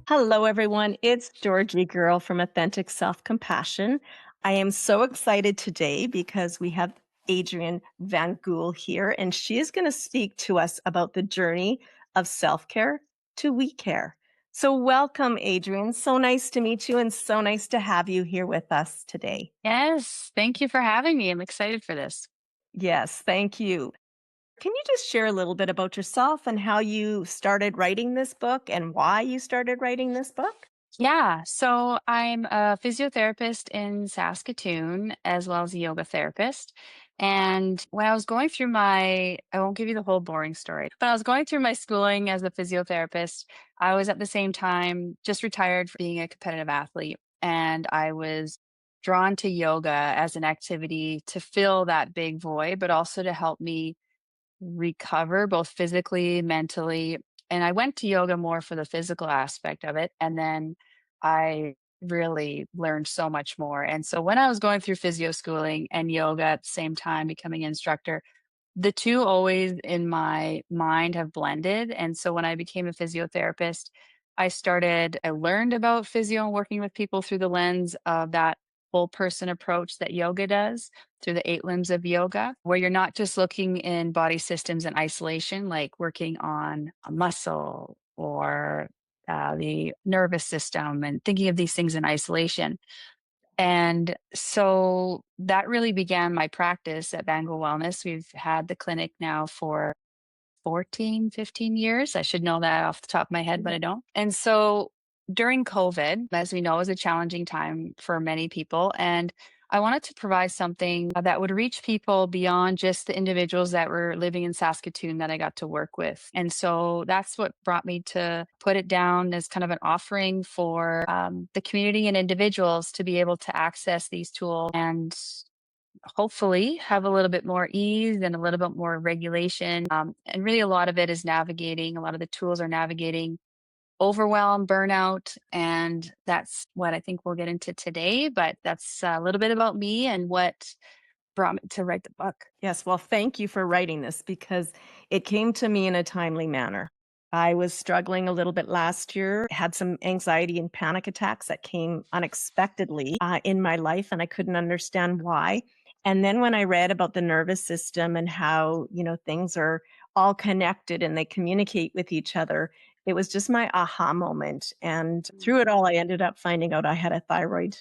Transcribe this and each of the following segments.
Hello, everyone. It's Georgie Girl from Authentic Self Compassion. I am so excited today because we have Adrienne Van Gool here, and she is going to speak to us about the journey of self care to we care. So, welcome, Adrienne. So nice to meet you, and so nice to have you here with us today. Yes, thank you for having me. I'm excited for this. Yes, thank you. Can you just share a little bit about yourself and how you started writing this book and why you started writing this book? Yeah, so I'm a physiotherapist in Saskatoon as well as a yoga therapist. And when I was going through I won't give you the whole boring story, but I was going through my schooling as a physiotherapist. I was at the same time just retired from being a competitive athlete. And I was drawn to yoga as an activity to fill that big void, but also to help me recover both physically, mentally. And I went to yoga more for the physical aspect of it. And then I really learned so much more. And so when I was going through physio schooling and yoga at the same time, becoming an instructor, the two always in my mind have blended. And so when I became a physiotherapist, I learned about physio and working with people through the lens of that whole person approach that yoga does through the eight limbs of yoga, where you're not just looking in body systems in isolation, like working on a muscle or the nervous system and thinking of these things in isolation. And so that really began my practice at Bangor Wellness. We've had the clinic now for 14, 15 years. I should know that off the top of my head, but I don't. And so during COVID, as we know, is a challenging time for many people. And I wanted to provide something that would reach people beyond just the individuals that were living in Saskatoon that I got to work with. And so that's what brought me to put it down as kind of an offering for the community and individuals to be able to access these tools and hopefully have a little bit more ease and a little bit more regulation. And really, a lot of it is navigating, a lot of the tools are navigating overwhelm, burnout. And that's what I think we'll get into today. But that's a little bit about me and what brought me to write the book. Yes, well, thank you for writing this because it came to me in a timely manner. I was struggling a little bit last year, had some anxiety and panic attacks that came unexpectedly in my life, and I couldn't understand why. And then when I read about the nervous system and how, things are all connected and they communicate with each other, it was just my aha moment. And through it all, I ended up finding out I had a thyroid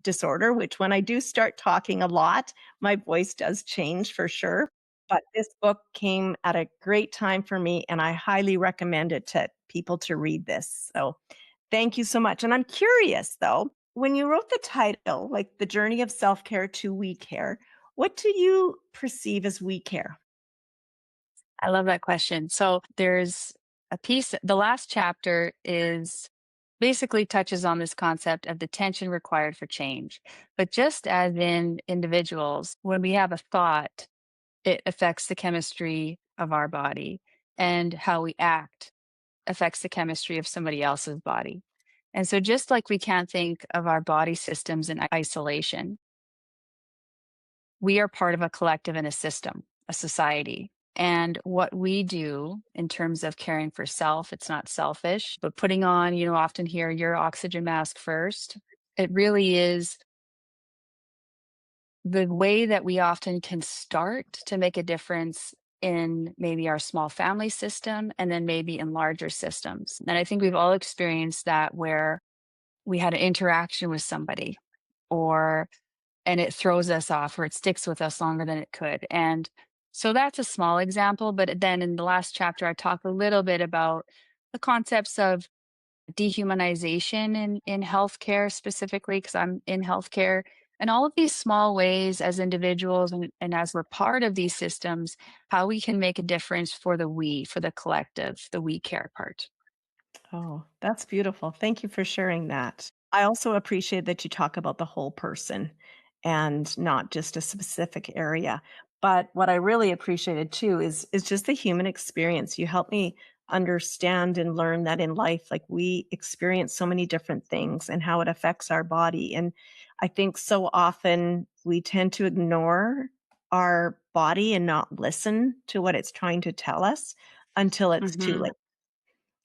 disorder, which when I do start talking a lot, my voice does change for sure. But this book came at a great time for me, and I highly recommend it to people to read this. So thank you so much. And I'm curious though, when you wrote the title, like The Journey of Self Care to We Care, what do you perceive as we care? I love that question. So there's a piece, the last chapter is basically touches on this concept of the tension required for change. But just as in individuals, when we have a thought, it affects the chemistry of our body, and how we act affects the chemistry of somebody else's body. And so, just like we can't think of our body systems in isolation, we are part of a collective and a system, a society. And what we do in terms of caring for self, it's not selfish, but putting on, often hear your oxygen mask first. It really is the way that we often can start to make a difference in maybe our small family system and then maybe in larger systems. And I think we've all experienced that where we had an interaction with somebody or and it throws us off or it sticks with us longer than it could. And so that's a small example. But then in the last chapter, I talk a little bit about the concepts of dehumanization in healthcare specifically, because I'm in healthcare, and all of these small ways as individuals and as we're part of these systems, how we can make a difference for for the collective, the we care part. Oh, that's beautiful. Thank you for sharing that. I also appreciate that you talk about the whole person and not just a specific area. But what I really appreciated too is just the human experience. You help me understand and learn that in life, like we experience so many different things and how it affects our body. And I think so often we tend to ignore our body and not listen to what it's trying to tell us until it's too Hmm. late.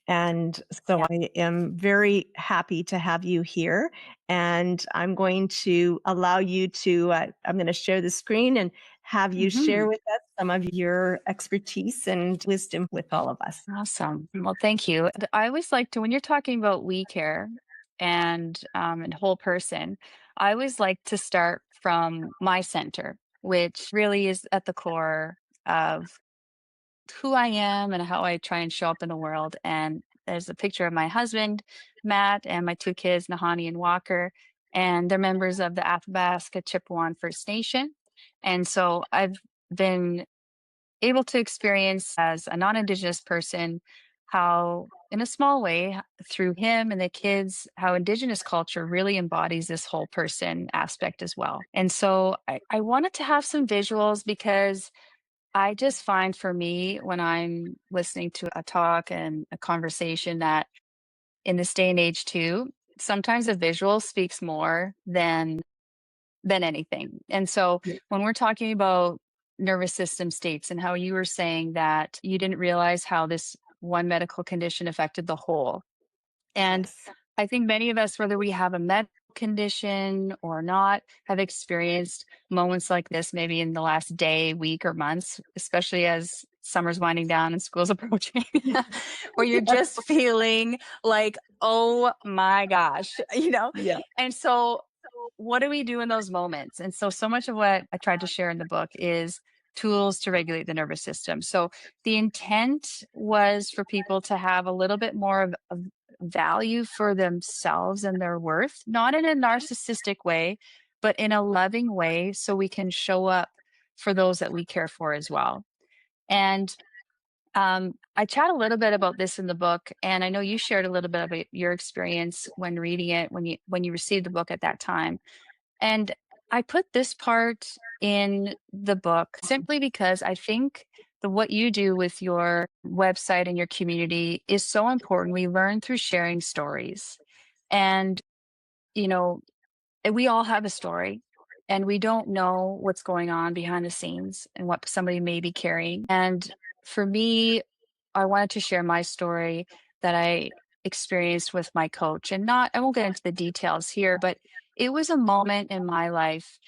And so I am very happy to have you here. And I'm going to allow you to, I'm going to share the screen and have you share Mhm. with us some of your expertise and wisdom with all of us. Awesome. Well, thank you. I always like to, when you're talking about we care and whole person, I always like to start from my center, which really is at the core of who I am and how I try and show up in the world. And there's a picture of my husband, Matt, and my two kids, Nahani and Walker, and they're members of the Athabasca Chippewa First Nation. And so I've been able to experience as a non-Indigenous person how, in a small way, through him and the kids, how Indigenous culture really embodies this whole person aspect as well. And so I wanted to have some visuals because I just find for me when I'm listening to a talk and a conversation that in this day and age too, sometimes a visual speaks more than anything. And so Yeah. when we're talking about nervous system states and how you were saying that you didn't realize how this one medical condition affected the whole. And Yes. I think many of us, whether we have a medical condition or not, have experienced moments like this maybe in the last day, week, or months, especially as summer's winding down and school's approaching, where you're Yes. just feeling like, oh my gosh, Yeah. And so, what do we do in those moments? And so, so much of what I tried to share in the book is tools to regulate the nervous system. So, the intent was for people to have a little bit more of value for themselves and their worth, not in a narcissistic way, but in a loving way so we can show up for those that we care for as well. And I chat a little bit about this in the book, and I know you shared a little bit about your experience when reading it when you received the book at that time. And I put this part in the book simply because I think the what you do with your website and your community is so important. We learn through sharing stories. And, you know, we all have a story and we don't know what's going on behind the scenes and what somebody may be carrying. And for me, I wanted to share my story that I experienced with my coach. And not, I won't get into the details here, but it was a moment in my life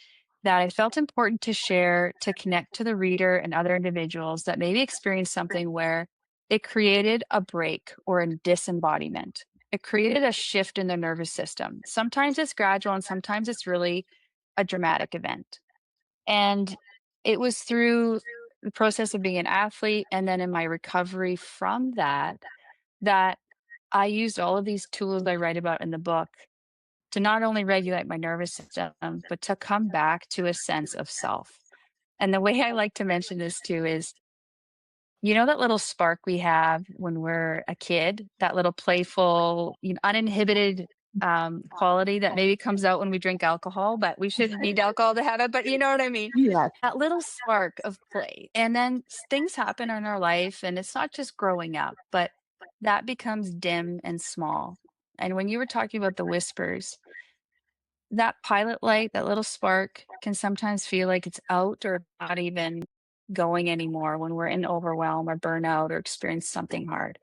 that I felt important to share to connect to the reader and other individuals that maybe experienced something where it created a break or a disembodiment. It created a shift in the nervous system. Sometimes it's gradual and sometimes it's really a dramatic event. And it was through the process of being an athlete and then in my recovery from that I used all of these tools I write about in the book to not only regulate my nervous system, but to come back to a sense of self. And the way I like to mention this too is, that little spark we have when we're a kid, that little playful, uninhibited quality that maybe comes out when we drink alcohol, but we shouldn't need alcohol to have it. But you know what I mean? Yes. That little spark of play. And then things happen in our life, and it's not just growing up, but that becomes dim and small. And when you were talking about the whispers, that pilot light, that little spark can sometimes feel like it's out or not even going anymore when we're in overwhelm or burnout or experience something hard.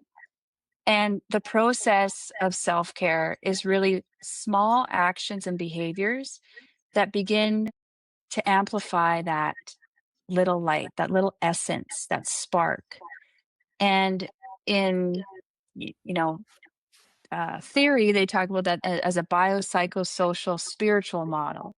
And the process of self care is really small actions and behaviors that begin to amplify that little light, that little essence, that spark. And in, y- you know, theory, they talk about that as a biopsychosocial spiritual model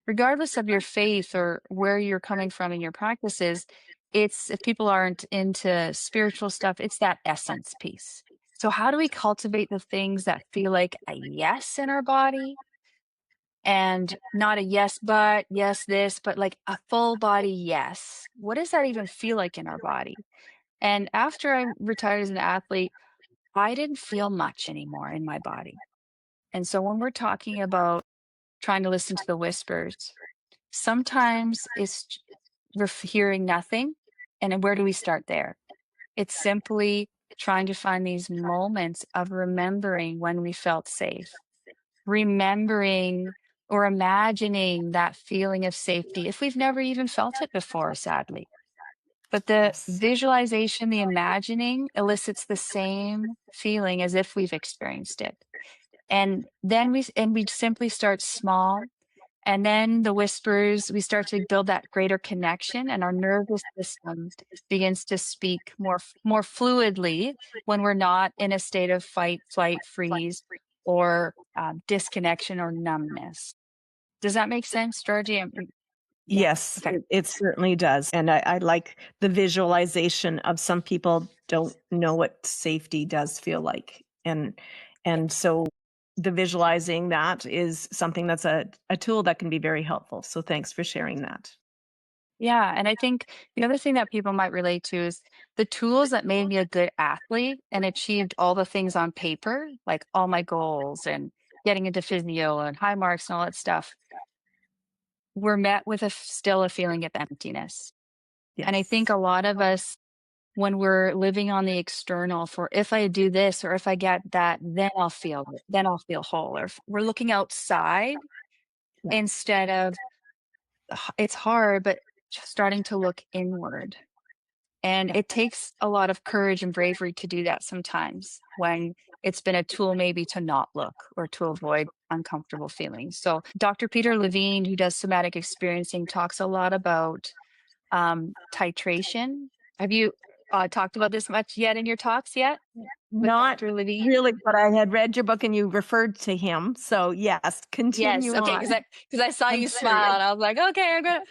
regardless of your faith or where you're coming from in your practices, it's if people aren't into spiritual stuff, it's that essence piece. So, how do we cultivate the things that feel like a yes in our body and not a yes, but yes, this, but like a full body yes? What does that even feel like in our body? And after I retired as an athlete, I didn't feel much anymore in my body. And so, when we're talking about trying to listen to the whispers, sometimes we're hearing nothing. And then where do we start there? It's simply trying to find these moments of remembering when we felt safe, remembering or imagining that feeling of safety if we've never even felt it before, sadly. But the Yes. visualization, the imagining elicits the same feeling as if we've experienced it. And then we simply start small, and then the whispers, we start to build that greater connection, and our nervous system begins to speak more fluidly when we're not in a state of fight, flight, freeze, or disconnection or numbness. Does that make sense, Georgie? Yeah. Yes, Okay. it certainly does, and I like the visualization of some people don't know what safety does feel like, and so the visualizing that is something that's a tool that can be very helpful, so thanks for sharing that. Yeah, and I think the other thing that people might relate to is the tools that made me a good athlete and achieved all the things on paper, like all my goals and getting into physio and high marks and all that stuff, were met with still a feeling of emptiness. And I think Yes. a lot of us, when we're living on the external for if I do this or if I get that, then I'll feel it, then I'll feel whole. Or if we're looking outside Yeah, instead of it's hard, but just starting to look inward. And yeah. it takes a lot of courage and bravery to do that sometimes when it's been a tool maybe to not look or to avoid uncomfortable feelings. So, Dr. Peter Levine, who does somatic experiencing, talks a lot about titration. Have you talked about this much yet in your talks yet with Not Dr. Levine? really, but I had read your book and you referred to him, so yes, Yes. continue Okay. on. Because I saw I'm you smile, curious. and I was like, okay, I'm gonna.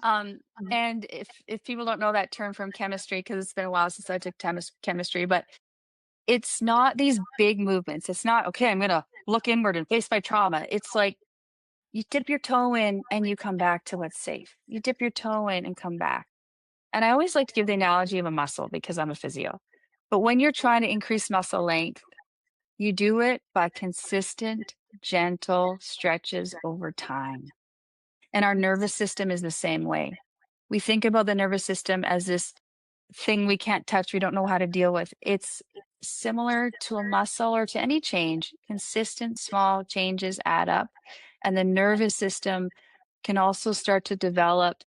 Um, and if people don't know that term from chemistry, because it's been a while since I took chemistry, but it's not these big movements. It's not, okay, I'm gonna look inward and face my trauma. It's like you dip your toe in and you come back to what's safe. You dip your toe in and come back. And I always like to give the analogy of a muscle because I'm a physio. But when you're trying to increase muscle length, you do it by consistent, gentle stretches over time. And our nervous system is the same way. We think about the nervous system as this thing we can't touch, we don't know how to deal with. It's similar to a muscle or to any change. Consistent small changes add up. And the nervous system can also start to develop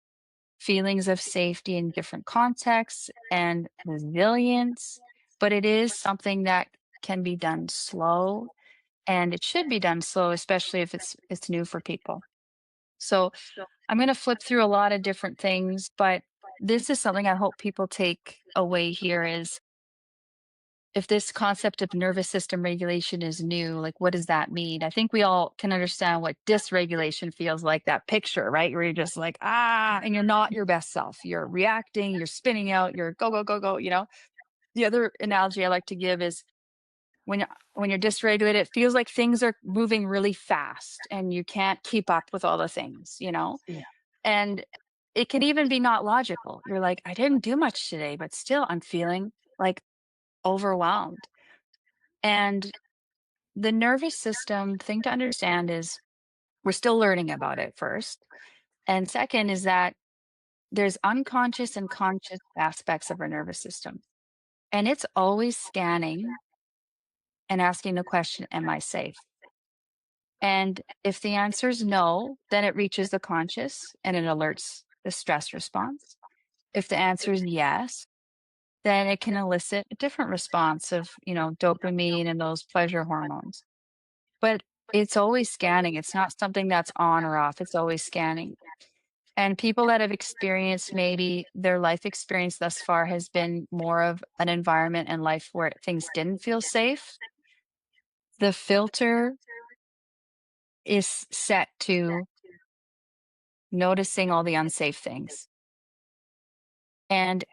feelings of safety in different contexts and resilience. But it is something that can be done slow, and it should be done slow, especially if it's new for people. So I'm going to flip through a lot of different things, but this is something I hope people take away here is if this concept of nervous system regulation is new, like what does that mean? I think we all can understand what dysregulation feels like, that picture, right? Where you're just like, and you're not your best self. You're reacting, you're spinning out, you're go, go, go, go. The other analogy I like to give is when you're dysregulated, it feels like things are moving really fast and you can't keep up with all the things. Yeah. And it can even be not logical. You're like, I didn't do much today, but still I'm feeling like overwhelmed. And the nervous system thing to understand is we're still learning about it first. And second is that there's unconscious and conscious aspects of our nervous system. And it's always scanning and asking the question, am I safe? And if the answer is no, then it reaches the conscious and it alerts the stress response. If the answer is yes, then it can elicit a different response of, dopamine and those pleasure hormones. But it's always scanning. It's not something that's on or off. It's always scanning. And people that have experienced maybe their life experience thus far has been more of an environment and life where things didn't feel safe. The filter is set to noticing all the unsafe things. And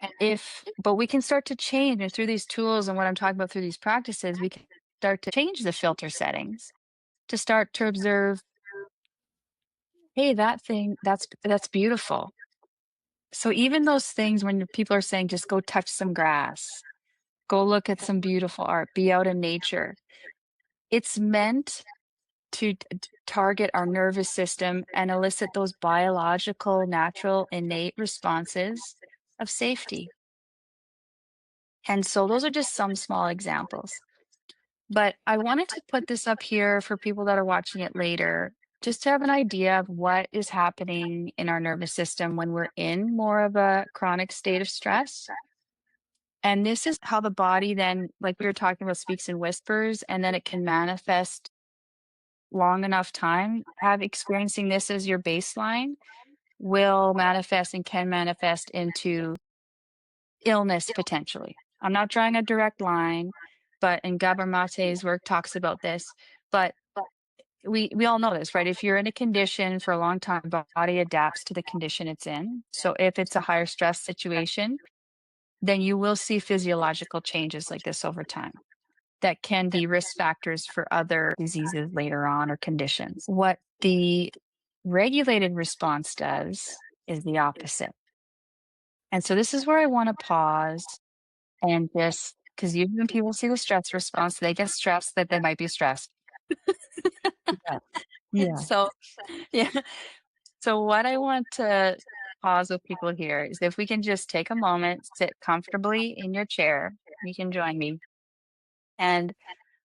but we can start to change, and through these tools and what I'm talking about through these practices, we can start to change the filter settings to start to observe, hey, that thing, that's beautiful. So even those things when people are saying, just go touch some grass, go look at some beautiful art, be out in nature, it's meant to target our nervous system and elicit those biological, natural, innate responses of safety. And so those are just some small examples. But I wanted to put this up here for people that are watching it later. just to have an idea of what is happening in our nervous system when we're in more of a chronic state of stress. And this is how the body then, like we were talking about, speaks in whispers, and then it can manifest long enough time. Have experiencing this as your baseline will manifest and can manifest into illness potentially. I'm not drawing a direct line, but and Gabor Mate's work talks about this. But we all know this, right? If you're in a condition for a long time, body adapts to the condition it's in. So if it's a higher stress situation, then you will see physiological changes like this over time that can be risk factors for other diseases later on or conditions. What the regulated response does is the opposite. And so this is where I want to pause and just because usually when people see the stress response, they get stressed that they might be stressed. Yeah. Yeah. So, yeah. So, what I want to pause with people here is if we can just take a moment, sit comfortably in your chair, you can join me, and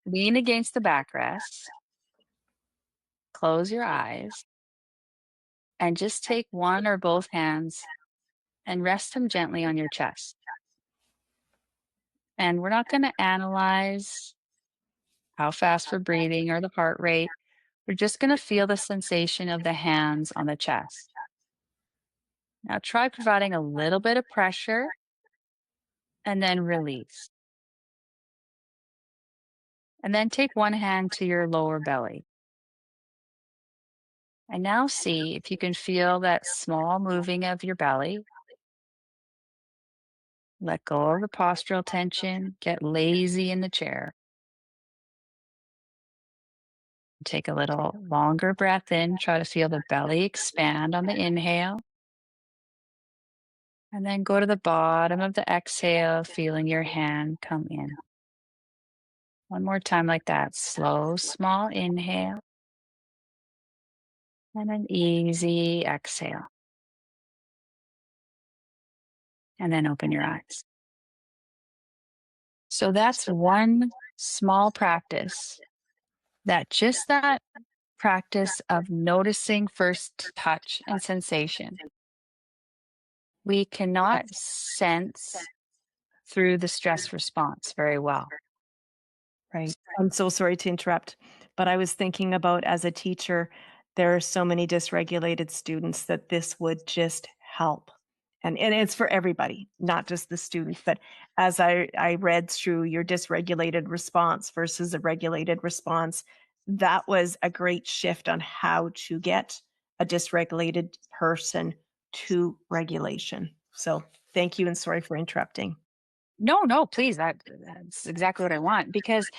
lean against the backrest, close your eyes, and just take one or both hands and rest them gently on your chest. And we're not going to analyze how fast we're breathing or the heart rate. We're just going to feel the sensation of the hands on the chest. Now, try providing a little bit of pressure and then release. And then take one hand to your lower belly. And now see if you can feel that small moving of your belly. Let go of the postural tension. Get lazy in the chair. Take a little longer breath in. Try to feel the belly expand on the inhale. And then go to the bottom of the exhale, feeling your hand come in. One more time like that. Slow, small inhale. And an easy exhale. And then open your eyes. So that's one small practice that practice of noticing first touch and sensation. We cannot sense through the stress response very well. Right. I'm so sorry to interrupt, but I was thinking about as a teacher, there are so many dysregulated students that this would just help. And it's for everybody, not just the students. But as I read through your dysregulated response versus a regulated response, that was a great shift on how to get a dysregulated person to regulation. So thank you and sorry for interrupting. No, please. That's exactly what I want because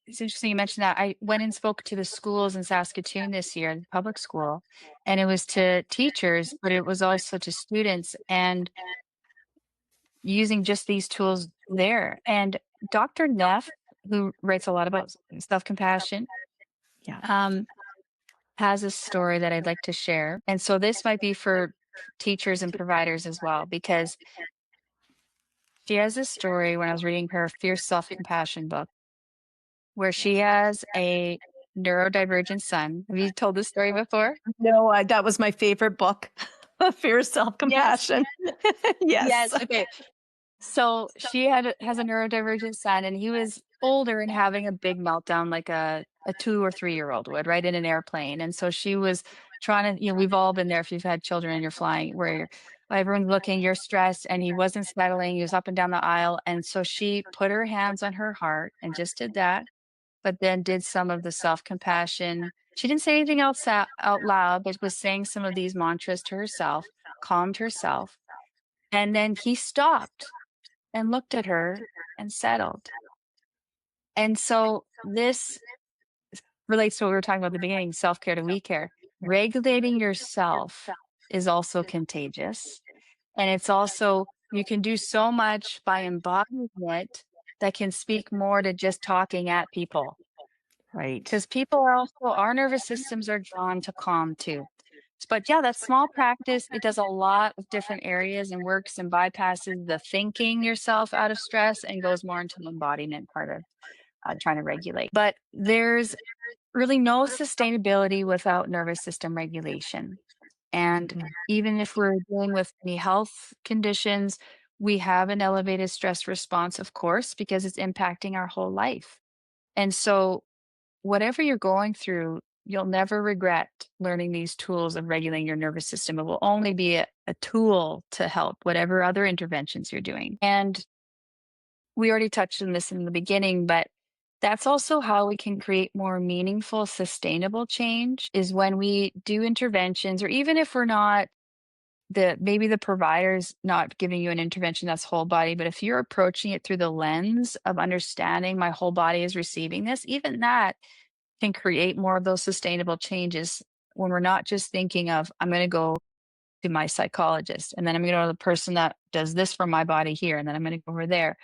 it's interesting you mentioned that. I went and spoke to the schools in Saskatoon this year, the public school, and it was to teachers, but it was also to students and using just these tools there. And Dr. Neff, who writes a lot about self compassion, Yeah. um, has a story that I'd like to share. And so this might be for teachers and providers as well, because she has a story when I was reading her Fierce Self Compassion book where she has a neurodivergent son. Have you told this story before? No, that was my favorite book, Fear, Yes. Self-Compassion. Yes. Yes. Okay. So has a neurodivergent son, and he was older and having a big meltdown, like a 2 or 3 year old would, right, in an airplane. And so she was trying to, we've all been there if you've had children and you're flying, where everyone's looking, you're stressed, and he wasn't settling. He was up and down the aisle, and so she put her hands on her heart and just did that, but then did some of the self compassion. She didn't say anything else out loud, but was saying some of these mantras to herself, calmed herself, and then he stopped and looked at her and settled. And so this relates to what we were talking about at the beginning, self-care to we care. Regulating yourself is also contagious. And it's also, you can do so much by embodying it that can speak more to just talking at people. Right. Because people are also, our nervous systems are drawn to calm too. But yeah, that small practice, it does a lot of different areas and works and bypasses the thinking yourself out of stress and goes more into the embodiment part of trying to regulate. But there's really no sustainability without nervous system regulation. And Mhm. even if we're dealing with any health conditions, we have an elevated stress response, of course, because it's impacting our whole life. And so, whatever you're going through, you'll never regret learning these tools of regulating your nervous system. It will only be a tool to help whatever other interventions you're doing. And we already touched on this in the beginning, but that's also how we can create more meaningful, sustainable change is when we do interventions, or even if we're not maybe the provider's not giving you an intervention that's whole body, but if you're approaching it through the lens of understanding my whole body is receiving this, even that can create more of those sustainable changes when we're not just thinking of, I'm going to go to my psychologist and then I'm going to go to the person that does this for my body here, and then I'm going to go over there.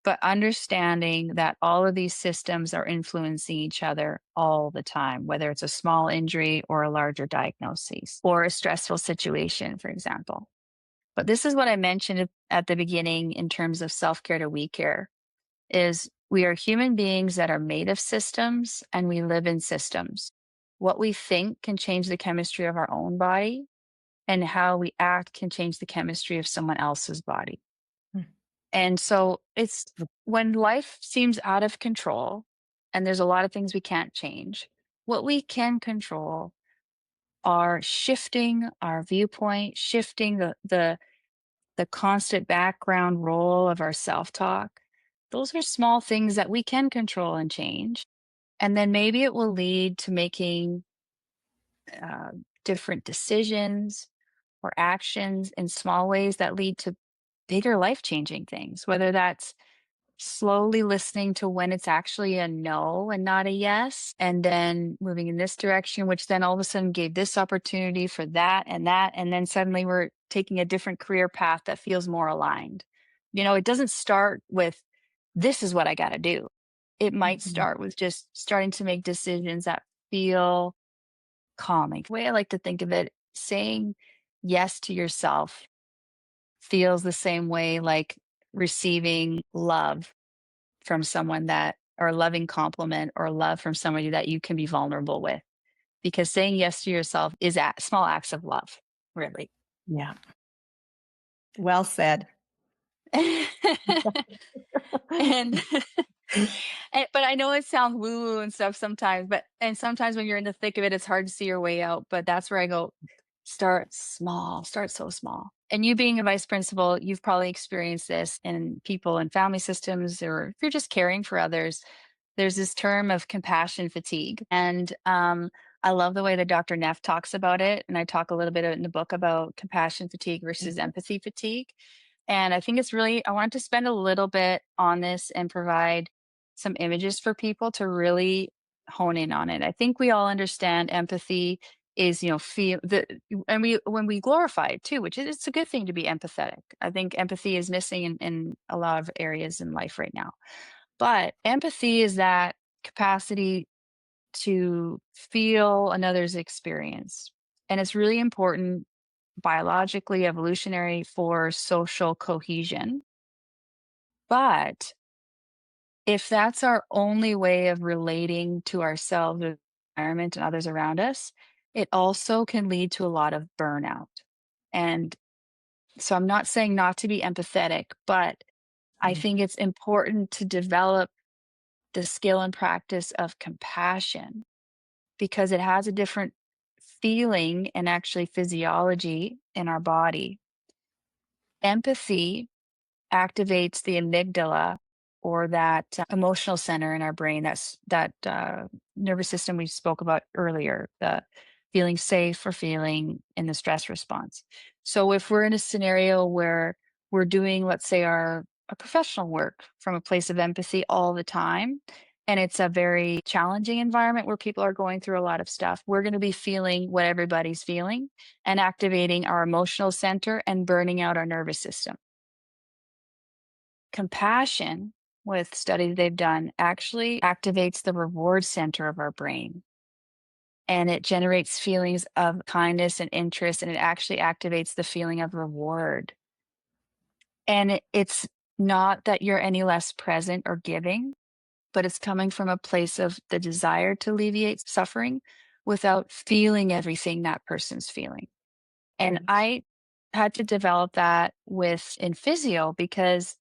But understanding that all of these systems are influencing each other all the time, whether it's a small injury or a larger diagnosis or a stressful situation, for example. But this is what I mentioned at the beginning in terms of self-care to we care is we are human beings that are made of systems and we live in systems. What we think can change the chemistry of our own body, and how we act can change the chemistry of someone else's body. Mm. And so it's when life seems out of control and there's a lot of things we can't change, what we can control are shifting our viewpoint, shifting the constant background role of our self-talk. Those are small things that we can control and change. And then maybe it will lead to making uh, different decisions or actions in small ways that lead to bigger life-changing things, whether that's slowly listening to when it's actually a no and not a yes, and then moving in this direction, which then all of a sudden gave this opportunity for that and that. And then suddenly we're taking a different career path that feels more aligned. It doesn't start with, this is what I got to do. It might Mhm. start with just starting to make decisions that feel calming. The way I like to think of it, saying yes to yourself feels the same way like receiving love from someone that, or a loving compliment or love from somebody that you can be vulnerable with. Because saying yes to yourself is small acts of love, really. Yeah. Well said. And but I know it sounds woo woo and stuff sometimes, and sometimes when you're in the thick of it, it's hard to see your way out. But that's where I go, start small, start so small. And you being a vice principal, you've probably experienced this in people and family systems, or if you're just caring for others, there's this term of compassion fatigue. And I love the way that Dr. Neff talks about it. And I talk a little bit in the book about compassion fatigue versus Mhm. empathy fatigue. And I think it's really, I wanted to spend a little bit on this and provide some images for people to really hone in on it. I think we all understand empathy is, feel the, and we, when we glorify it too, which is, it's a good thing to be empathetic. I think empathy is missing in a lot of areas in life right now. But empathy is that capacity to feel another's experience. And it's really important biologically, evolutionary for social cohesion. But if that's our only way of relating to ourselves, the environment, and others around us, it also can lead to a lot of burnout. And so I'm not saying not to be empathetic, but I Mhm. think it's important to develop the skill and practice of compassion because it has a different feeling and actually physiology in our body. Empathy activates the amygdala, or that emotional center in our brain, that nervous system we spoke about earlier, the feeling safe or feeling in the stress response. So if we're in a scenario where we're doing, let's say, our a professional work from a place of empathy all the time, and it's a very challenging environment where people are going through a lot of stuff, we're going to be feeling what everybody's feeling and activating our emotional center and burning out our nervous system. Compassion, with studies they've done, actually activates the reward center of our brain, and it generates feelings of kindness and interest, and it actually activates the feeling of reward. And it's not that you're any less present or giving, but it's coming from a place of the desire to alleviate suffering without feeling everything that person's feeling. And Right. I had to develop that with in physio because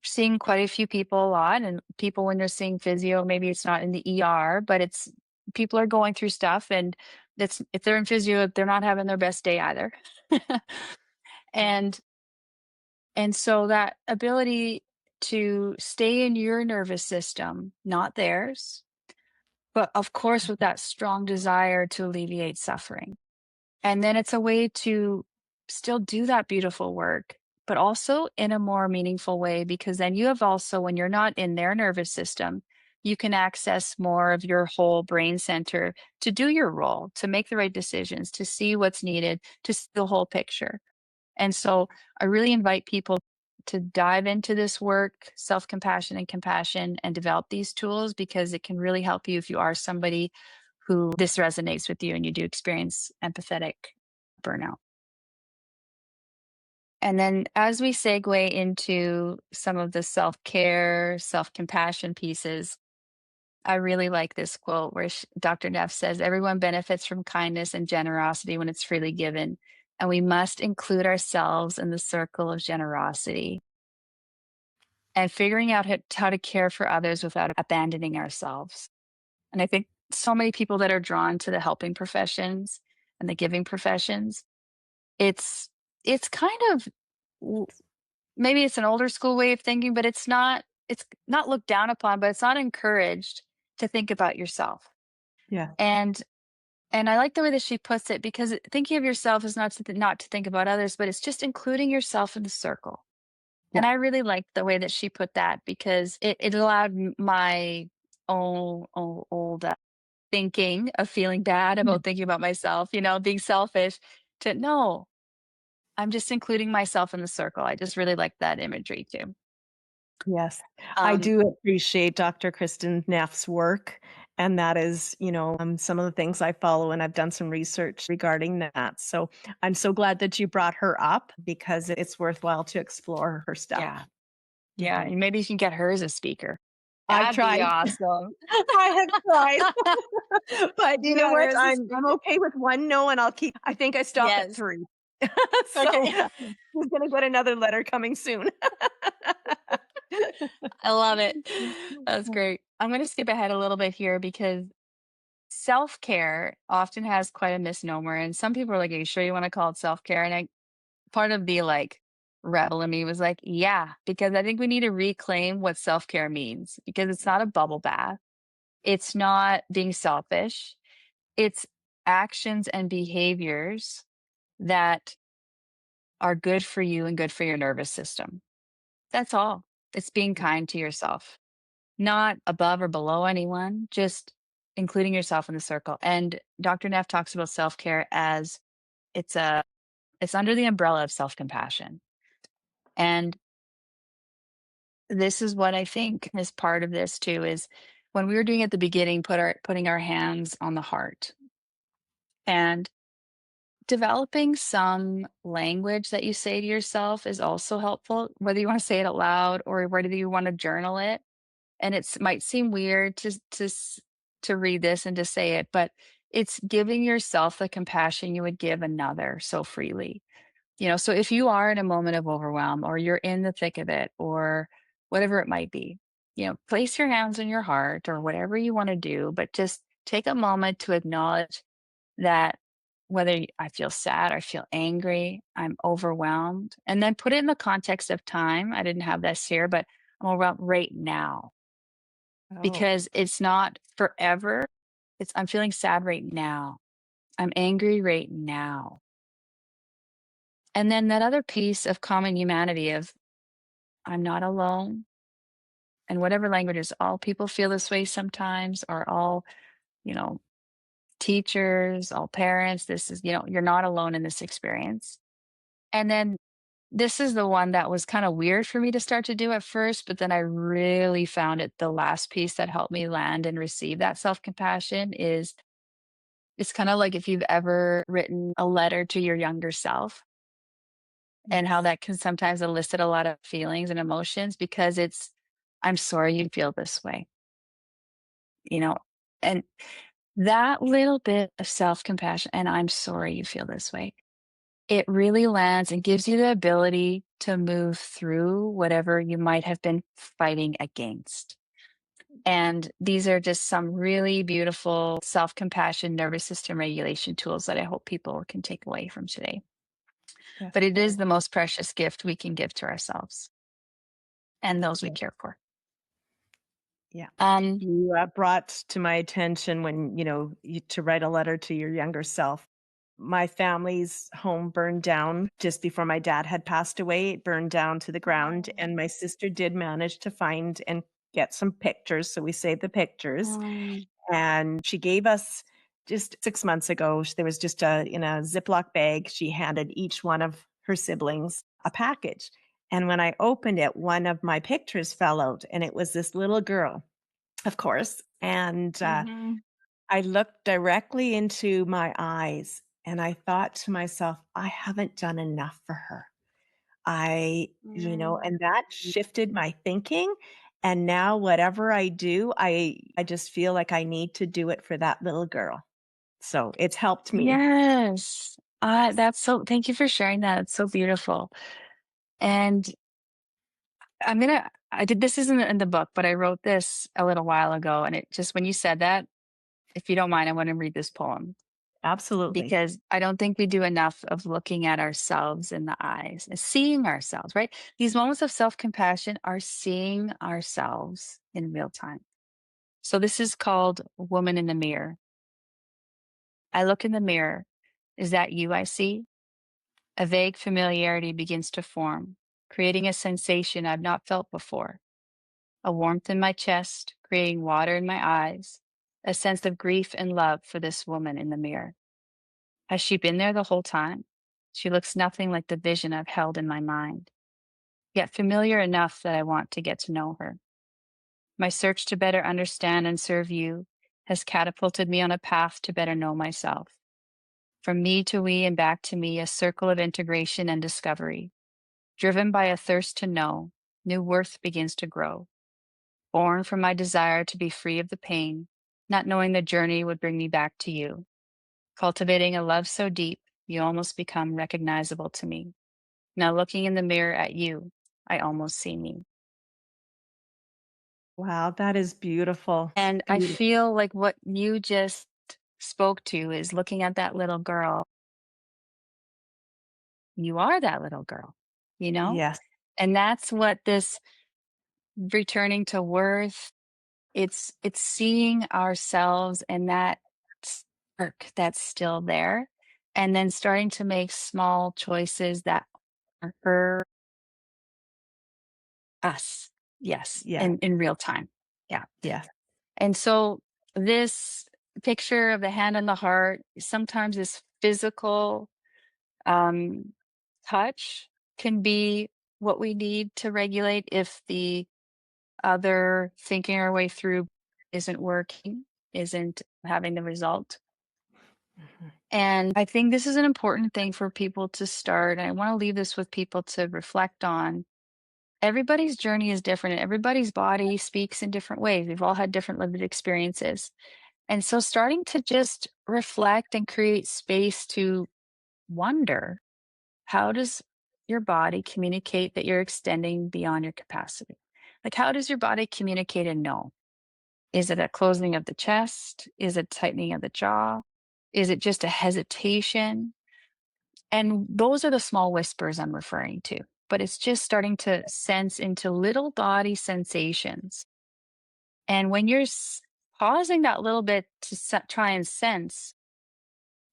seeing quite a few people a lot, and people when they're seeing physio, maybe it's not in the ER, but it's people are going through stuff, and it's if they're in physio, they're not having their best day either. and and so that ability to stay in your nervous system, not theirs, but of course with that strong desire to alleviate suffering. And then it's a way to still do that beautiful work, but also in a more meaningful way, because then you have also, when you're not in their nervous system, you can access more of your whole brain center to do your role, to make the right decisions, to see what's needed, to see the whole picture. And so I really invite people to dive into this work, self compassion and compassion, and develop these tools because it can really help you if you are somebody who this resonates with you and you do experience empathetic burnout. And then as we segue into some of the self care, self compassion pieces, I really like this quote where Dr. Neff says, "Everyone benefits from kindness and generosity when it's freely given, and we must include ourselves in the circle of generosity." And figuring out how to care for others without abandoning ourselves. And I think so many people that are drawn to the helping professions and the giving professions, it's it's kind of w- maybe it's an older school way of thinking, but it's not looked down upon, but it's not encouraged to think about yourself. Yeah. And and I like the way that she puts it because thinking of yourself is not to think about others, but it's just including yourself in the circle. And Yeah. I really liked the way that she put that because it allowed my old thinking of feeling bad Yeah. about thinking about myself, being selfish, to no, I'm just including myself in the circle. I just really like that imagery too. Yes. I Um, do appreciate Dr. Kristen Neff's work, and that is, some of the things I follow, and I've done some research regarding that. So I'm so glad that you brought her up because it's worthwhile to explore her stuff. yeah, yeah, Mhm. and maybe you can get her as a speaker. I've That'd be tried. awesome. I have tried. But you know Get her what? as a I'm speaker. okay with 1 no, and I think I stop at Yes. 3. So, Okay. she's gonna get another letter coming soon. I love it. That's great. I'm going to skip ahead a little bit here because self care often has quite a misnomer. And some people are like, "Are you sure you want to call it self care?" And part of the like rebel in me was like, "Yeah," because I think we need to reclaim what self care means because it's not a bubble bath. It's not being selfish. It's actions and behaviors that are good for you and good for your nervous system. That's all. It's being kind to yourself. Not above or below anyone, just including yourself in the circle. And Dr. Neff talks about self-care as it's a it's under the umbrella of self-compassion. And this is what I think is part of this too is when we were doing at the beginning, putting our hands on the heart and developing some language that you say to yourself is also helpful, whether you want to say it out loud or whether you want to journal it. And it might seem weird to read this and to say it, but it's giving yourself the compassion you would give another so freely. So if you are in a moment of overwhelm or you're in the thick of it or whatever it might be, place your hands on your heart or whatever you want to do, but just take a moment to acknowledge that whether I feel sad, I feel angry, I'm overwhelmed, and then put it in the context of time. I didn't have this here, but I'm overwhelmed right now Oh, because it's not forever. I'm feeling sad right now. I'm angry right now. And then that other piece of common humanity of I'm not alone. And whatever languages, all people feel this way sometimes, or all, you know, teachers, all parents. This is, you're not alone in this experience. And then this is the one that was kind of weird for me to start to do at first, but then I really found it the last piece that helped me land and receive that self compassion is it's kind of like if you've ever written a letter to your younger self and how yes. that can sometimes elicit a lot of feelings and emotions because I'm sorry you feel this way. you know, and that little bit of self-compassion, and I'm sorry you feel this way, it really lands and gives you the ability to move through whatever you might have been fighting against. And these are just some really beautiful self-compassion, nervous system regulation tools that I hope people can take away from today. But it is Definitely. the most precious gift we can give to ourselves and those we Yeah. care for. Yeah. Um, You brought to my attention when, to write a letter to your younger self. My family's home burned down just before my dad had passed away. It burned down to the ground, and my sister did manage to find and get some pictures. So we saved the pictures. um, And she gave us just 6 months ago, there was just in a Ziploc bag, she handed each one of her siblings a package. And when I opened it, one of my pictures fell out, and it was this little girl, of course. And mhm. I looked directly into my eyes and I thought to myself, I haven't done enough for her. Mm. And that shifted my thinking. And now whatever I do, I just feel like I need to do it for that little girl. So it's helped me. Yes. Yes. That's so, thank you for sharing that. It's so beautiful. And I did, this isn't in the book, but I wrote this a little while ago. And it just, when you said that, if you don't mind, I want to read this poem Absolutely. because I don't think we do enough of looking at ourselves in the eyes and seeing ourselves, right? These moments of self compassion are seeing ourselves in real time. So this is called Woman in the Mirror. I look in the mirror. Is that you I see? A vague familiarity begins to form, creating a sensation I've not felt before. A warmth in my chest, creating water in my eyes, a sense of grief and love for this woman in the mirror. Has she been there the whole time? She looks nothing like the vision I've held in my mind, yet familiar enough that I want to get to know her. My search to better understand and serve you has catapulted me on a path to better know myself. From me to we and back to me, a circle of integration and discovery. Driven by a thirst to know, new worth begins to grow. Born from my desire to be free of the pain, not knowing the journey would bring me back to you. Cultivating a love so deep, you almost become recognizable to me. Now looking in the mirror at you, I almost see me. Wow, that is beautiful. And I Beautiful. feel like what you just spoke to is looking at that little girl. You are that little girl, you know? Yes. And that's what this returning to worth, it's seeing ourselves and that spark that's still there, and then starting to make small choices that are for us. Yes, Yes. in real time. Yeah. Yes. And so this picture of the hand on the heart, sometimes this physical um, touch can be what we need to regulate if the other thinking our way through isn't working, isn't having the result. Mhm. And I think this is an important thing for people to start. And I want to leave this with people to reflect on. Everybody's journey is different, and everybody's body speaks in different ways. We've all had different lived experiences. And so starting to just reflect and create space to wonder, how does your body communicate that you're extending beyond your capacity? Like, how does your body communicate a no? Is it a closing of the chest? Is it tightening of the jaw? Is it just a hesitation? And those are the small whispers I'm referring to. But it's just starting to sense into little body sensations. And when you're pausing that little bit to try and sense,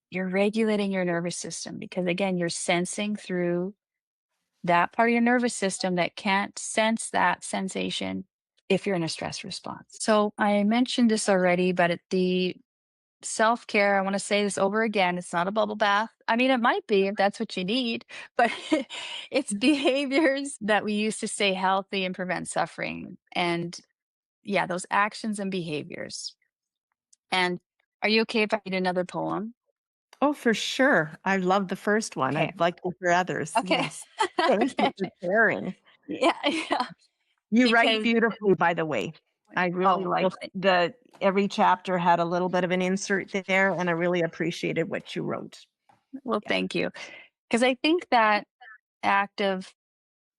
you're regulating your nervous system because, again, you're sensing through that part of your nervous system that can't sense that sensation if you're in a stress response. So I mentioned this already, but the self care, I want to say this over again. It's not a bubble bath. I mean, it might be if that's what you need, but it's behaviors that we use to stay healthy and prevent suffering. And yeah, those actions and behaviors. And are you okay if I read another poem? Oh, for sure. I love the first one. Okay. I'd like to hear others. Okay. Yes. Thank you for sharing. Yeah. Yeah. You write Because beautifully, by the way. I really Oh, well, liked the every chapter had a little bit of an insert there, and I really appreciated what you wrote. Yeah. thank you. Because I think that act of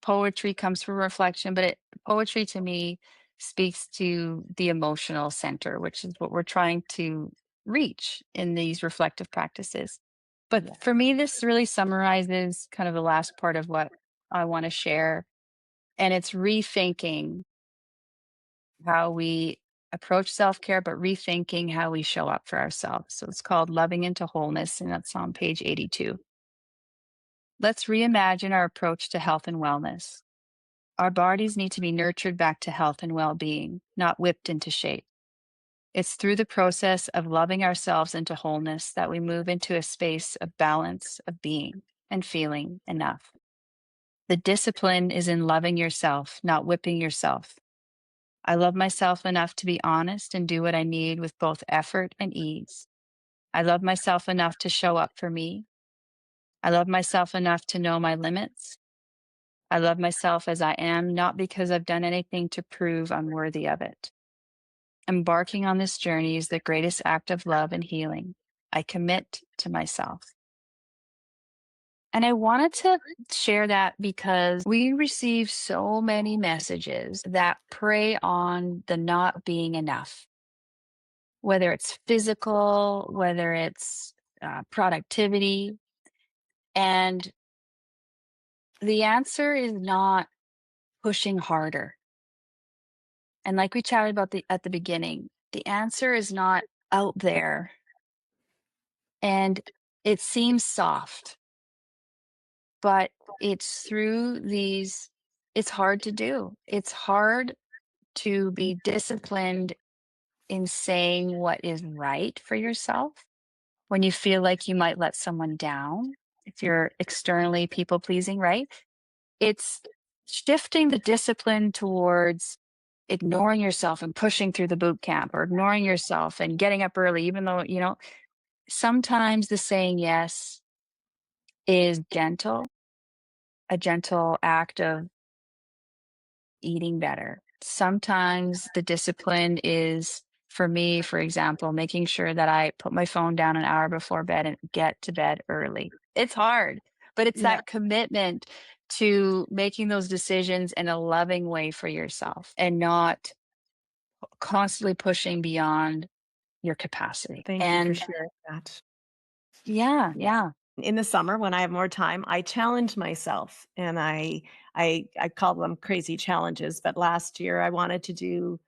poetry comes from reflection, but poetry to me speaks to the emotional center, which is what we're trying to reach in these reflective practices. But Yeah. for me, this really summarizes kind of the last part of what I want to share. And it's rethinking how we approach self care, but rethinking how we show up for ourselves. So it's called Loving into Wholeness, and that's on page 82. Let's reimagine our approach to health and wellness. Our bodies need to be nurtured back to health and well being, not whipped into shape. It's through the process of loving ourselves into wholeness that we move into a space of balance of being and feeling enough. The discipline is in loving yourself, not whipping yourself. I love myself enough to be honest and do what I need with both effort and ease. I love myself enough to show up for me. I love myself enough to know my limits. I love myself as I am, not because I've done anything to prove I'm worthy of it. Embarking on this journey is the greatest act of love and healing. I commit to myself. And I wanted to share that because we receive so many messages that prey on the not being enough, whether it's physical, whether it's productivity. And the answer is not pushing harder. And like we chatted about at the beginning, the answer is not out there and it seems soft, but it's through these it's hard to do. It's hard to be disciplined in saying what is right for yourself when you feel like you might let someone down if you're externally people pleasing, right? It's shifting the discipline towards ignoring yourself and pushing through the boot camp or ignoring yourself and getting up early, even though, sometimes the saying yes is gentle, a gentle act of eating better. Sometimes the discipline is, for me, for example, making sure that I put my phone down an hour before bed and get to bed early. It's hard, but it's Yeah. that commitment to making those decisions in a loving way for yourself and not constantly pushing beyond your capacity. Thank you for And sharing that. yeah, Yeah. yeah. In the summer when I have more time, I challenge myself and I call them crazy challenges, but last year I wanted to do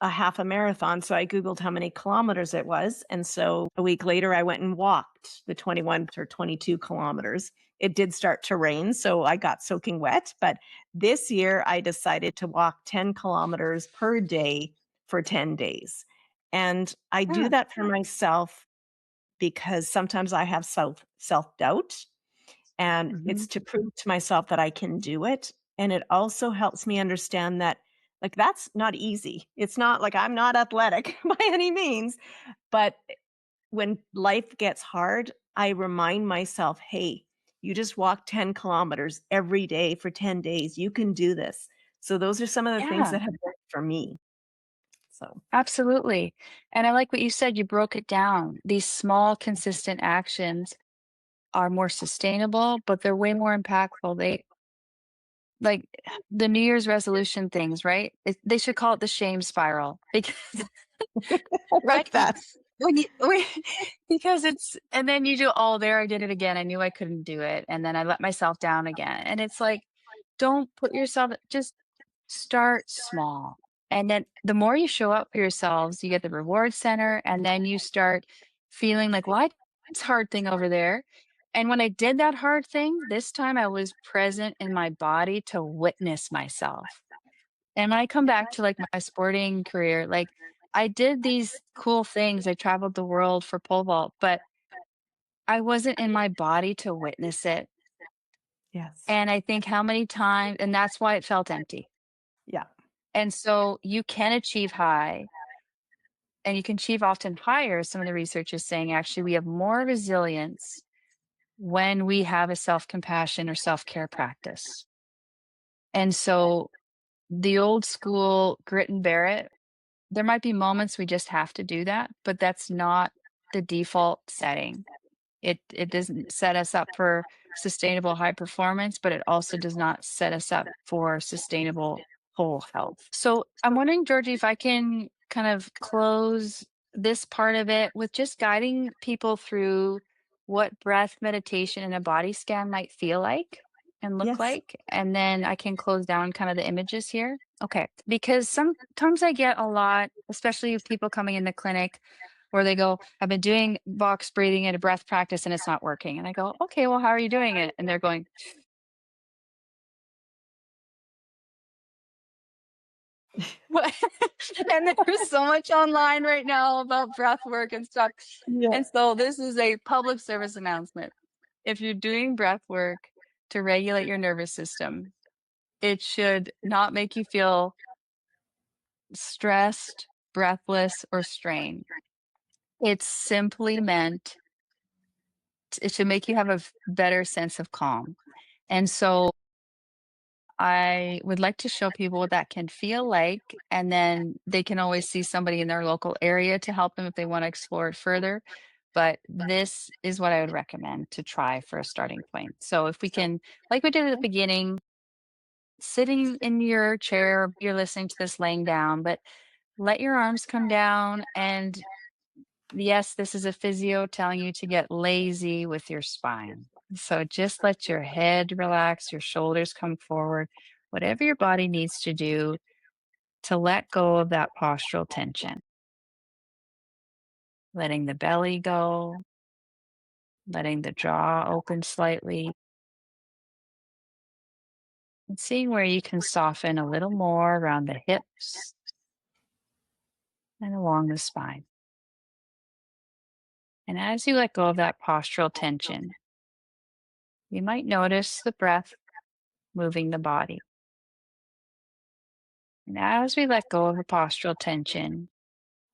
a half a marathon, so I googled how many kilometers it was, and so a week later I went and walked the 21 or 22 kilometers. It did start to rain, so I got soaking wet, but this year I decided to walk 10 kilometers per day for 10 days. And I do Yeah. that for myself because sometimes I have self-doubt, and Mhm. it's to prove to myself that I can do it, and it also helps me understand that, like, that's not easy. It's not like I'm not athletic by any means, but when life gets hard, I remind myself, "Hey, you just walk 10 kilometers every day for 10 days. You can do this." So those are some of the things Yeah. that have worked for me. So, Absolutely. And I like what you said, you broke it down. These small, consistent actions are more sustainable, but they're way more impactful. They like the New Year's resolution things, right? They should call it the shame spiral because, I right? like that. Because it's, and then you do, oh, there, I did it again. I knew I couldn't do it. And then I let myself down again. And it's like, don't put yourself, just start small. And then the more you show up for yourselves, you get the reward center. And then you start feeling like, well, I did this hard thing over there. And when I did that hard thing, this time I was present in my body to witness myself. And when I come back to like my sporting career, like I did these cool things. I traveled the world for pole vault, but I wasn't in my body to witness it. Yes. And I think how many times, and that's why it felt empty. Yeah. And so you can achieve high and you can achieve often higher. Some of the research is saying actually we have more resilience when we have a self compassion or self care practice. And so the old school grit and bear it, there might be moments we just have to do that, but that's not the default setting. It doesn't set us up for sustainable high performance, but it also does not set us up for sustainable whole health. So I'm wondering, Georgie, if I can kind of close this part of it with just guiding people through what breath meditation and a body scan might feel like and look Yes. like. And then I can close down kind of the images here. Okay. Because sometimes I get a lot, especially with people coming in the clinic where they go, I've been doing box breathing and a breath practice and it's not working. And I go, okay, well, how are you doing it? And they're going, what? And there's so much online right now about breath work and stuff. Yeah. And so this is a public service announcement. If you're doing breath work to regulate your nervous system, it should not make you feel stressed, breathless, or strained. It's simply meant, it should make you have a better sense of calm. And so I would like to show people what that can feel like, and then they can always see somebody in their local area to help them if they want to explore it further. But this is what I would recommend to try for a starting point. So if we can, like we did at the beginning, sitting in your chair, you're listening to this laying down, but let your arms come down. And yes, this is a physio telling you to get lazy with your spine. So just let your head relax, your shoulders come forward, whatever your body needs to do to let go of that postural tension. Letting the belly go, letting the jaw open slightly, and seeing where you can soften a little more around the hips and along the spine. And as you let go of that postural tension, you might notice the breath moving the body. And as we let go of the postural tension,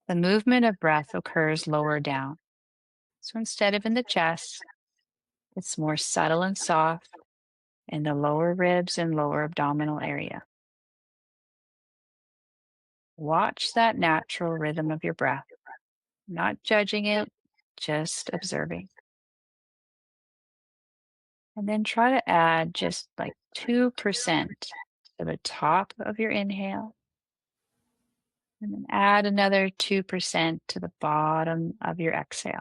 the movement of breath occurs lower down. So instead of in the chest, it's more subtle and soft in the lower ribs and lower abdominal area. Watch that natural rhythm of your breath, not judging it, just observing. And then try to add just like 2% to the top of your inhale, and then add another 2% to the bottom of your exhale.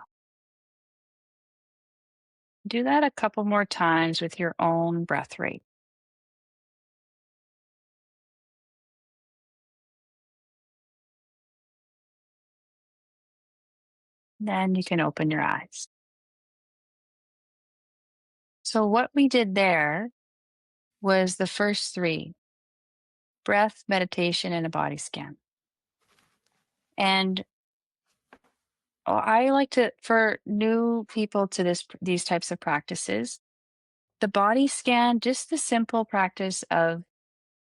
Do that a couple more times with your own breath rate. Then you can open your eyes. So, what we did there was the first three: breath, meditation, and a body scan. And I like to, for new people to these types of practices, the body scan, just the simple practice of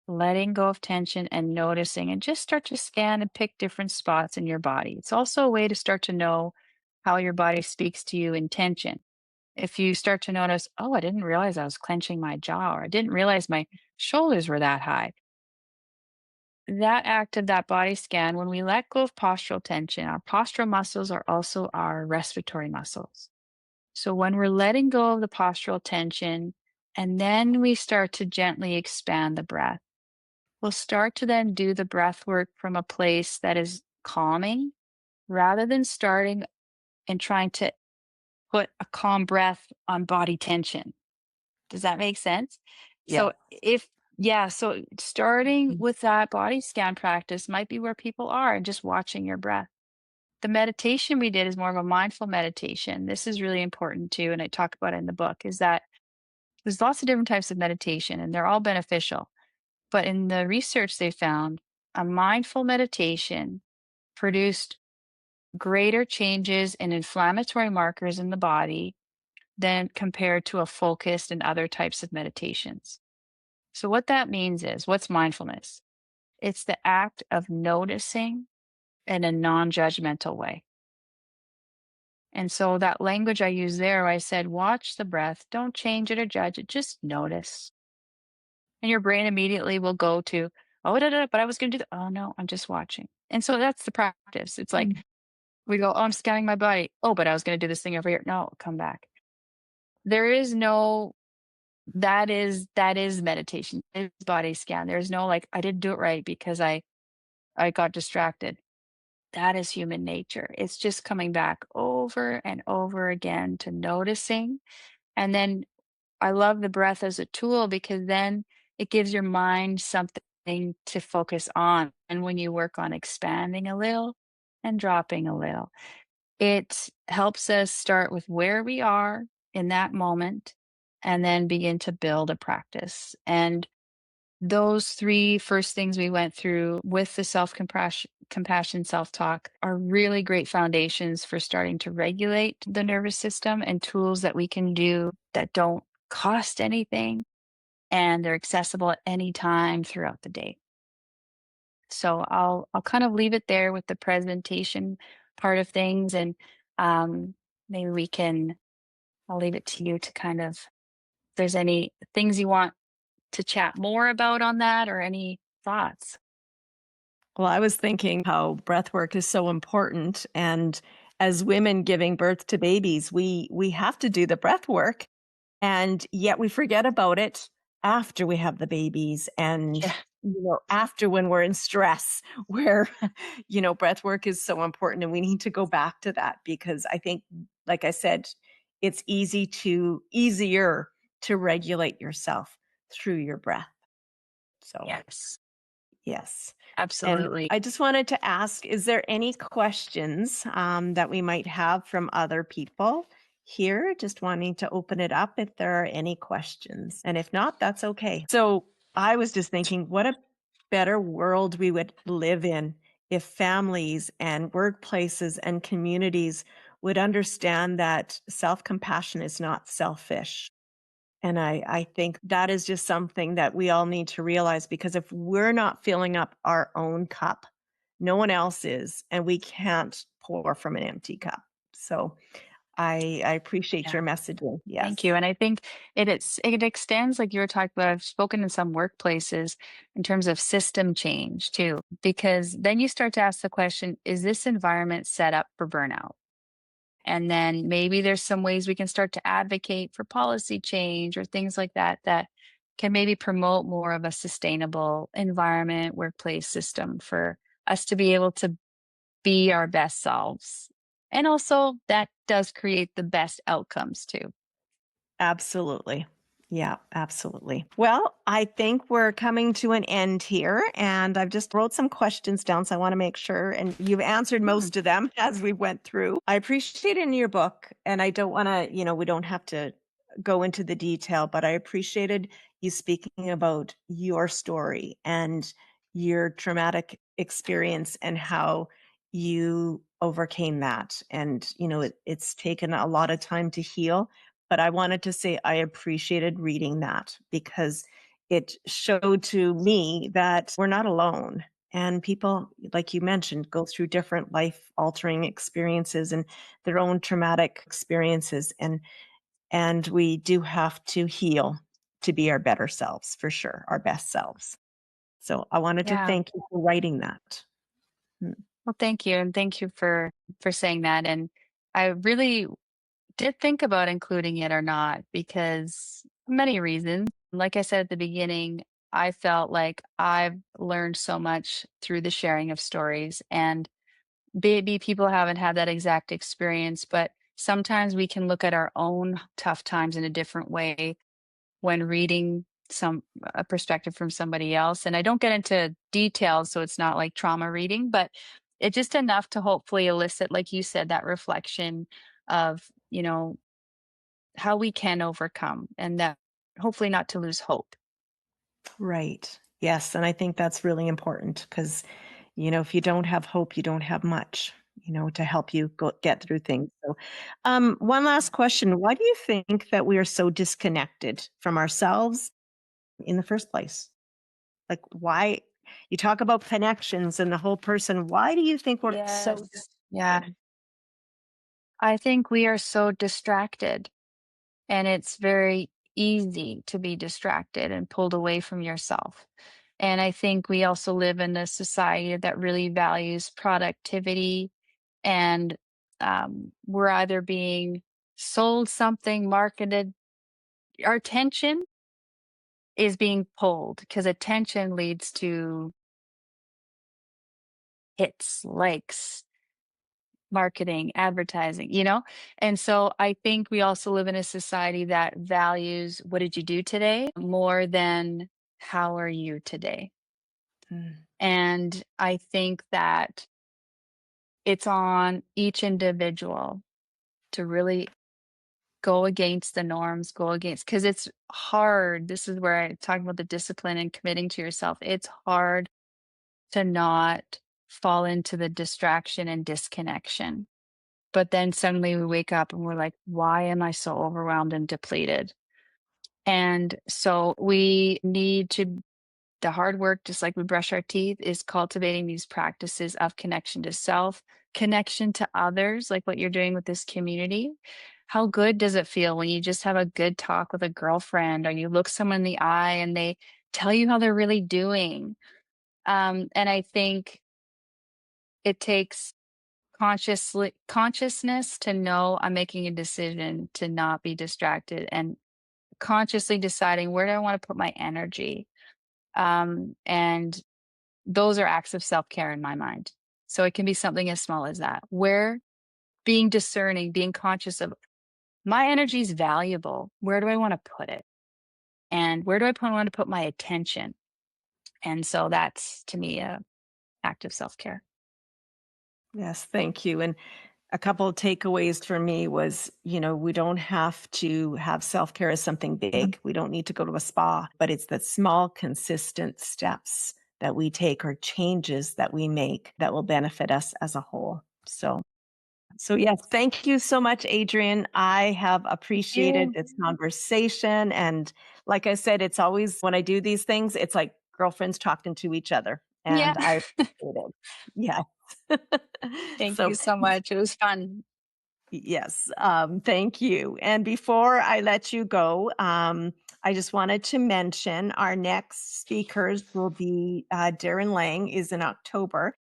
letting go of tension and noticing, and just start to scan and pick different spots in your body. It's also a way to start to know how your body speaks to you in tension. If you start to notice, oh, I didn't realize I was clenching my jaw, or I didn't realize my shoulders were that high. That act of that body scan, when we let go of postural tension, our postural muscles are also our respiratory muscles. So when we're letting go of the postural tension, and then we start to gently expand the breath, we'll start to then do the breath work from a place that is calming rather than starting and trying to put a calm breath on body tension. Does that make sense? Yeah. So yeah, so starting with that body scan practice might be where people are and just watching your breath. The meditation we did is more of a mindful meditation. This is really important too, and I talk about it in the book, is that there's lots of different types of meditation and they're all beneficial. But in the research they found a mindful meditation produced greater changes in inflammatory markers in the body than compared to a focused and other types of meditations. So, what that means is, what's mindfulness? It's the act of noticing in a non judgmental way. And so, that language I used there, I said, watch the breath, don't change it or judge it, just notice. And your brain immediately will go to, oh, da, da, da, but I was going to do that. Oh, no, I'm just watching. And so that's the practice. It's like Mm. we go, oh, I'm scanning my body. Oh, but I was going to do this thing over here. No, come back. There is no that is meditation. It's body scan. There's no like I didn't do it right because I got distracted. That is human nature. It's just coming back over and over again to noticing. And then I love the breath as a tool because then it gives your mind something to focus on. And when you work on expanding a little and dropping a little, it helps us start with where we are in that moment and then begin to build a practice. And those three first things we went through with the compassion, self talk are really great foundations for starting to regulate the nervous system and tools that we can do that don't cost anything and they're accessible at any time throughout the day. So I'll kind of leave it there with the presentation part of things and maybe we can I'll leave it to you to kind of if there's any things you want to chat more about on that or any thoughts. Well, I was thinking how breath work is so important, and as women giving birth to babies, we have to do the breath work, and yet we forget about it after we have the babies and, Yeah. after when we're in stress where, breath work is so important, and we need to go back to that because I think, like I said, it's easier to regulate yourself through your breath. So, Yes. yes. And Absolutely. I just wanted to ask, is there any questions that we might have from other people here? Just wanting to open it up if there are any questions. And if not, that's okay. So I was just thinking, what a better world we would live in if families and workplaces and communities would understand that self compassion is not selfish. And I think that is just something that we all need to realize because if we're not filling up our own cup, no one else is, and we can't pour from an empty cup. So I appreciate Yeah. your messaging. Thank Yes. you. And I think it extends like you were talking about. I've spoken in some workplaces in terms of system change too, because then you start to ask the question, is this environment set up for burnout? And then maybe there's some ways we can start to advocate for policy change or things like that that can maybe promote more of a sustainable environment, workplace system for us to be able to be our best selves. And also that does create the best outcomes too. Absolutely. Yeah, absolutely. Well, I think we're coming to an end here, and I've just wrote some questions down, so I want to make sure, and you've answered Mm. most of them as we went through. I appreciate in your book, and I don't want to, we don't have to go into the detail, but I appreciated you speaking about your story and your traumatic experience and how you overcame that. And, it's taken a lot of time to heal, but I wanted to say I appreciated reading that because it showed to me that we're not alone. And people, like you mentioned, go through different life altering experiences and their own traumatic experiences. And we do have to heal to be our better selves, for sure, our best selves. So I wanted to Yeah. thank you for writing that. Mm. Well, thank you. And thank you for saying that. And I really did think about including it or not because many reasons. Like I said at the beginning, I felt like I've learned so much through the sharing of stories and maybe people haven't had that exact experience, but sometimes we can look at our own tough times in a different way when reading some a perspective from somebody else. And I don't get into details, so it's not like trauma reading, but it's just enough to hopefully elicit, like you said, that reflection of, how we can overcome and that hopefully not to lose hope. Right. Yes. And I think that's really important because, if you don't have hope, you don't have much, to help you get through things. So, one last question. Why do you think that we are so disconnected from ourselves in the first place? Like, why you talk about connections and the whole person. Why do you think we're so Yes. Yeah. disconnected? I think we are so distracted and it's very easy to be distracted and pulled away from yourself. And I think we also live in a society that really values productivity, and we're either being sold something, marketed. Our attention is being pulled because attention leads to hits, likes, marketing, advertising, you know? And so I think we also live in a society that values what did you do today more than how are you today? Mm. And I think that it's on each individual to really go against the norms, go against, because it's hard. This is where I talk about the discipline and committing to yourself. It's hard to not fall into the distraction and disconnection. But then suddenly we wake up and we're like, why am I so overwhelmed and depleted? And so we need to, the hard work, just like we brush our teeth, is cultivating these practices of connection to self, connection to others, like what you're doing with this community. How good does it feel when you just have a good talk with a girlfriend, or you look someone in the eye and they tell you how they're really doing? And I think it takes consciousness to know I'm making a decision to not be distracted, and consciously deciding where do I want to put my energy. And those are acts of self-care in my mind. So it can be something as small as that, where being discerning, being conscious of my energy is valuable. Where do I want to put it? And where do I want to put my attention? And so that's to me a act of self-care. Yes, thank you. And a couple of takeaways for me was, we don't have to have self-care as something big. We don't need to go to a spa, but it's the small, consistent steps that we take or changes that we make that will benefit us as a whole. So yes, thank you so much, Adrian. I have appreciated You. this conversation. And like I said, it's always when I do these things, it's like girlfriends talking to each other. Yeah. And I appreciate it. Yeah. Thank So you so much. It was fun. yes, thank you. And before I let you go, I just wanted to mention our next speakers will be Darren Lang is in October.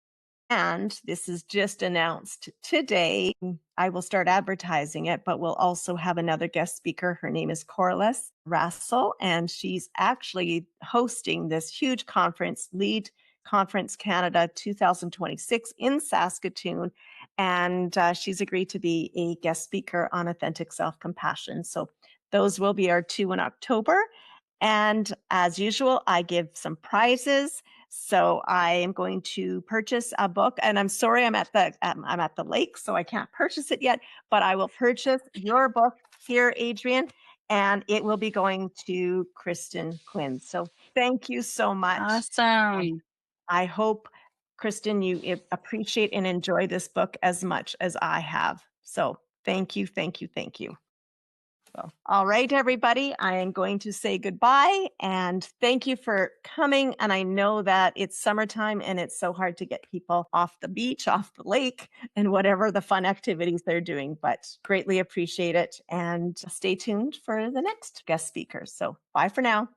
And this is just announced today. I will start advertising it, but we'll also have another guest speaker. Her name is Corliss Russell, and she's actually hosting this huge conference, Lead Conference Canada 2026 in Saskatoon. And she's agreed to be a guest speaker on authentic self compassion. So those will be our two in October. And as usual, I give some prizes. So I am going to purchase a book, and I'm sorry I'm at the lake, so I can't purchase it yet. But I will purchase your book here, Adrian, and it will be going to Kristen Quinn. So thank you so much. And Awesome. I hope, Kristen, you appreciate and enjoy this book as much as I have. So thank you, thank you, thank you. So, all right, everybody, I am going to say goodbye and thank you for coming. And I know that it's summertime and it's so hard to get people off the beach, off the lake, and whatever the fun activities they're doing, but greatly appreciate it. And stay tuned for the next guest speaker. So, bye for now.